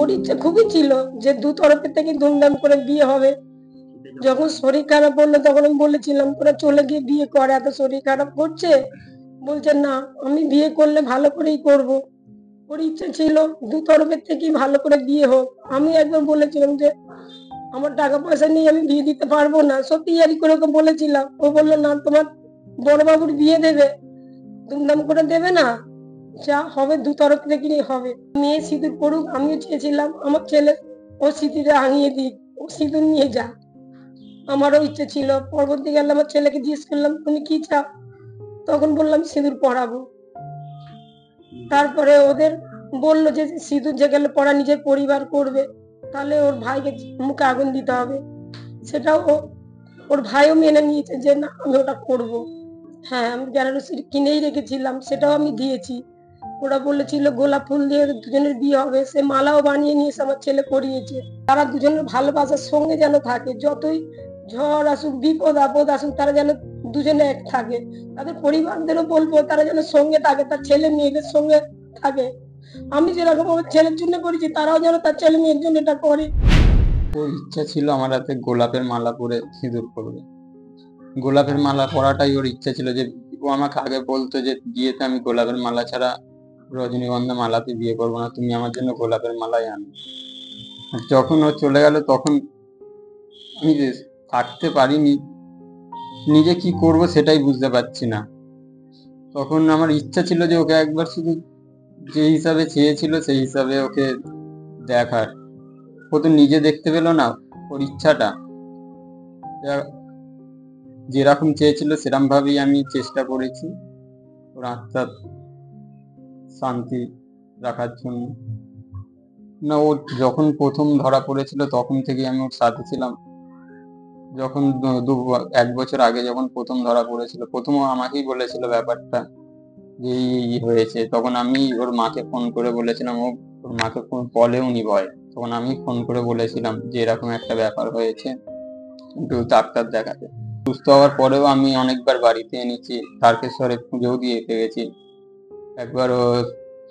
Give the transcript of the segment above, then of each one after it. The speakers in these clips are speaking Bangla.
ওর ইচ্ছে খুবই ছিল যে দু তরফের থেকে ধুমধাম করে বিয়ে হবে। যখন শরীর খারাপ বললো তখন আমি বলেছিলাম তোরা চলে গিয়ে বিয়ে কর, এত শরীর খারাপ করছে। বলছে না, আমি বিয়ে করলে ভালো করেই করব। ওর ইচ্ছে ছিল দু তরফের থেকেই ভালো করে বিয়ে হোক। আমি একবার বলেছিলাম যে আমার টাকা পয়সা নিয়ে আমি বিয়ে দিতে পারবো না, সত্যি ইয়ারি করে ওকে বলেছিলাম। ও বললো না, তোমার বড়বাবুর বিয়ে দেবে, ধুমধাম করে দেবে না, যা হবে দু তরফ থেকেই হবে। মেয়ে সিঁদুর পড়ুক, আমিও চেয়েছিলাম আমার ছেলে ও সিঁদুরে আঙিয়ে দিক, ও সিঁদুর নিয়ে যা। আমারও ইচ্ছে ছিল। পরবর্তীকালে আমার ছেলেকে জিজ্ঞেস করলাম তুমি কি চাও, তখন বললাম সিঁদুর পড়াবো। তারপরে ওদের বললো যে সিঁদুর যে গেলে পড়া নিজের পরিবার করবে, তাহলে ওর ভাইকে মুখে আগুন দিতে হবে। সেটাও ওর ভাইও মেনে নিয়েছে যে না আমি ওটা করব। হ্যাঁ, আমি বেনারসি কিনেই রেখেছিলাম, সেটাও আমি দিয়েছি। ওরা বলেছিল গোলাপ ফুল দিয়ে দুজনের বিয়ে হবে, সে মালাও বানিয়ে নিয়ে এসে আমার ছেলে পরিয়েছে। তারা দুজনের ভালোবাসার সঙ্গে যেন থাকে, যতই ঝড় আসুক বিপদ আপদ আসুক তারা যেন দুজনে এক থাকে। তাদের পরিবারদেরও বলবো তারা যেন সঙ্গে থাকে, তার ছেলে মেয়েদের সঙ্গে থাকে। আমি যেরকম আমার ছেলের জন্য করেছি তারাও যেন তার ছেলে মেয়ের জন্য এটা করে। ওর ইচ্ছা ছিল আমার হাতে গোলাপের মালা পরে সিঁদুর করবে। গোলাপের মালা পরাটাই ওর ইচ্ছা ছিল। যে ও আমাকে আগে বলতো যে বিয়েতে আমি গোলাপের মালা ছাড়া রজনীগন্ধা মালাতে বিয়ে করবো না, তুমি আমার জন্য গোলাপের মালাই আনো। আর যখন ও চলে গেল তখন আমি যে থাকতে পারিনি, নিজে কি করব সেটাই বুঝতে পারছি না। তখন আমার ইচ্ছা ছিল যে ওকে একবার শুধু যে হিসাবে চেয়েছিল সেই হিসাবে ওকে দেখার। ও তো নিজে দেখতে পেলো না ওর ইচ্ছাটা। যেরকম চেয়েছিল সেরকম ভাবেই আমি চেষ্টা করেছি ওর আত্মার শান্তি রাখার জন্য। না, ও যখন প্রথম ধরা পড়েছিল তখন থেকে আমি ওর সাথে ছিলাম। যখন এক বছর আগে যখন প্রথম ধরা পড়েছিল, প্রথম ও আমাকেই বলেছিল ব্যাপারটা যে এই হয়েছে। তখন আমি ওর মাকে ফোন করে বলেছিলাম, ও ওর মাকে বলেও নি ভয়। তখন আমি ফোন করে বলেছিলাম যে এরকম একটা ব্যাপার হয়েছে, একটু ডাক্তার দেখাতে। সুস্থ হওয়ার পরেও আমি অনেকবার বাড়িতে এনেছি, তারকেশ্বরে পুজোও দিয়ে এসে গেছি। একবার ও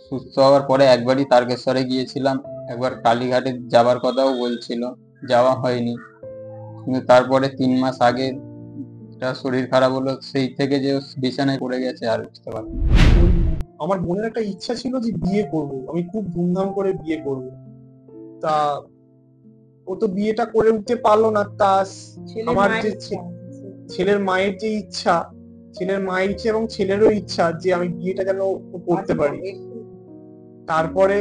সুস্থ হওয়ার পরে একবারই তারকেশ্বরে গিয়েছিলাম, একবার কালীঘাটে যাবার কথাও বলছিল, যাওয়া হয়নি। কিন্তু তারপরে 3 মাস আগে তার শরীর খারাপ হলো, সেই থেকে যে ও বিছানায় পড়ে গেছে আর বুঝতে পারিনি। আমার বোনের একটা ইচ্ছা ছিল যে বিয়ে করব, আমি খুব ধুমধাম করে বিয়ে করব। তা ও তো বিয়েটা করে উঠতে পারলো না। তা আমার যে ছেলের মায়ের যে ইচ্ছা, ছেলের মায়ের ইচ্ছা এবং ছেলেরও ইচ্ছা যে আমি বিয়েটা যেন করতে পারি। তারপরে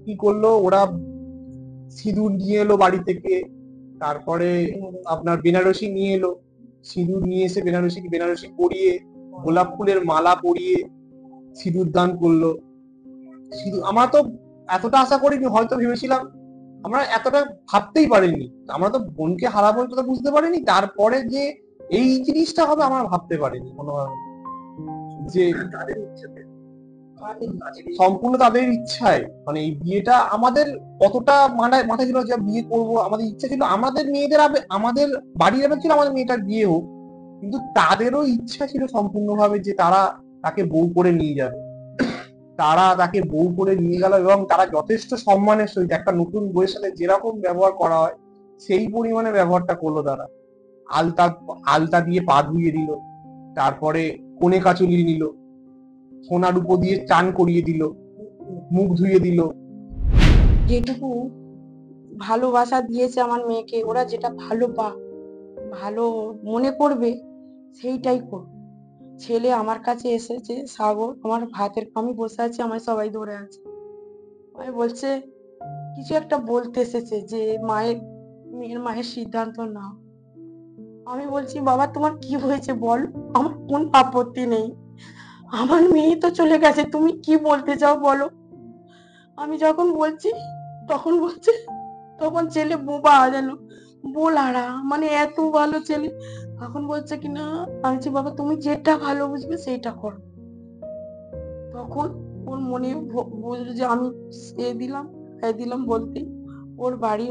কি করলো ওরা, সিঁদুর নিয়ে এলো বাড়ি থেকে, তারপরে আপনার বেনারসি নিয়ে এলো, সিঁদুর নিয়ে এসে বেনারসি পরিয়ে, গোলাপ ফুলের মালা পরিয়ে সিঁদুর দান করলো। সিঁদুর আমরা তো এতটা আশা করিনি, হয়তো ভেবেছিলাম, আমরা এতটা ভাবতেই পারিনি। আমরা তো বোনকে হারাবো এটা বুঝতে পারিনি, তারপরে যে এই জিনিসটা হবে আমরা ভাবতে পারিনি কোনোভাবে। যে সম্পূর্ণ তাদের ইচ্ছায়, মানে এই বিয়েটা আমাদের কতটা মাথায় ছিল যে বিয়ে করব, আমাদের ইচ্ছা ছিল আমাদের মেয়েদের আমাদের বাড়ির আবেগ ছিল আমাদের মেয়েটার বিয়ে হোক, কিন্তু তাদেরও ইচ্ছা ছিল সম্পূর্ণভাবে যে তারা তাকে বউ করে নিয়ে যাবে। তারা তাকে বউ করে নিয়ে গেল এবং তারা যথেষ্ট সম্মানের সহিত একটা নতুন বউয়ের সাথে যেরকম ব্যবহার করা হয় সেই পরিমাণে ব্যবহারটা করলো তারা। আলতা আলতা দিয়ে পা ধুইয়ে দিল, তারপরে কোণে কাচুলি নিল, সোনা রূপো দিয়ে চান করিয়ে দিল, মুখ ধুইয়ে দিল। যেটুকু ভালোবাসা দিয়েছে আমার মেয়েকে, ওরা যেটা ভালো মনে করবে সেইটাই করবে। ছেলে আমার কাছে এসেছে, সাগর আমার ভাতের, আমি বসে আছি, আমার সবাই ধরে আছে, আমি বলছে কিছু একটা বলতে এসেছে যে মেয়ের মায়ের সিদ্ধান্ত নাও। আমি বলছি বাবা তোমার কি হয়েছে বল, আমার কোন আপত্তি নেই, আমার মেয়ে তো চলে গেছে, তুমি কি বলতে চাও বলো। আমি যখন বলছি তখন বলছে, তখন ছেলে বোবা যেন বোলারা, মানে এত ভালো ছেলে। তখন বলছে কিনা, আমি বলছি বাবা তুমি যেটা ভালো বুঝবে সেইটা করো। তখন ওর মনে বুঝলো যে আমি দিলাম বলতে ওর বাড়ি,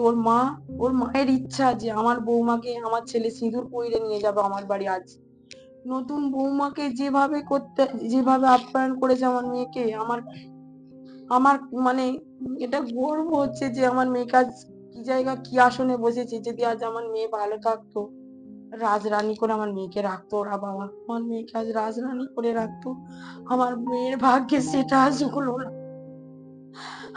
ওর মায়ের ইচ্ছা যে আমার বৌমাকে আমার ছেলে সিঁদুর পরিয়ে নিয়ে যাবে আমার বাড়ি। আজ নতুন বৌমাকে যেভাবে আপ্যায়ন করেছে আমার মেয়েকে, আমার মানে এটা গর্ব হচ্ছে যে আমার মেয়েকে আজ কি জায়গা কি আসনে বসেছে। যদি আজ আমার মেয়ে ভালো থাকতো, রাজরানী করে আমার মেয়েকে রাখতো ওরা বাবা, আমার মেয়েকে আজ রাজরানী করে রাখতো। আমার মেয়ের ভাগ্যে সেটা আজ হলো না।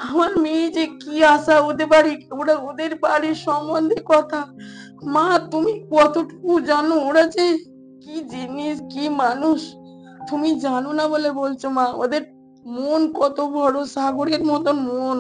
আমার মেয়ে যে কি আশা হতে পারে, ওরা ওদের বাড়ির সম্বন্ধে কথা, মা তুমি কতটুকু জানো ওরা যে কি জিনিস কি মানুষ, তুমি জানো না বলে বলছো মা। ওদের মন কত বড়, সাগরের মতন মন।